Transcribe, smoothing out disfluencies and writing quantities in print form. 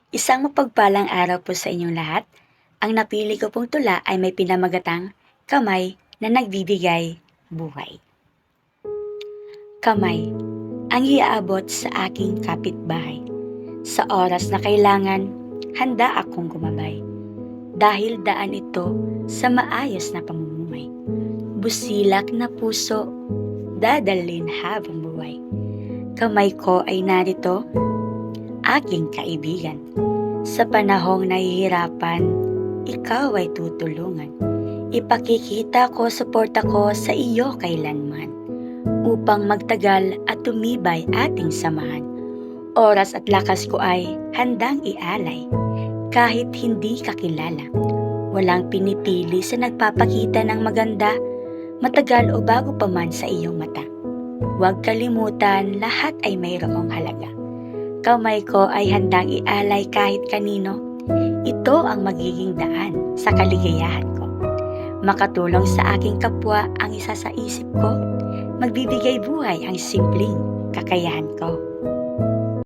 Isang mapagpalang araw po sa inyong lahat. Ang napili ko pong tula ay may pinamagatang kamay na nagbibigay buhay. Kamay, ang iaabot sa aking kapitbahay. Sa oras na kailangan, handa akong gumabay. Dahil daan ito sa maayos na pamumuhay. Busilak na puso, dadalhin habang buhay. Kamay ko ay narito, aking kaibigan. Sa panahong nahihirapan, ikaw ay tutulungan. Ipakikita ko suporta ko sa iyo kailanman, upang magtagal at tumibay ating samahan. Oras at lakas ko ay handang ialay, kahit hindi kakilala. Walang pinipili sa nagpapakita ng maganda, matagal o bago pa man sa iyong mata. Huwag kalimutan, lahat ay mayroong halaga. Kamay ko ay handang ialay kahit kanino. Ito ang magiging daan sa kaligayahan ko. Makatulong sa aking kapwa ang isa sa isip ko. Magbibigay buhay ang simpleng kakayahan ko.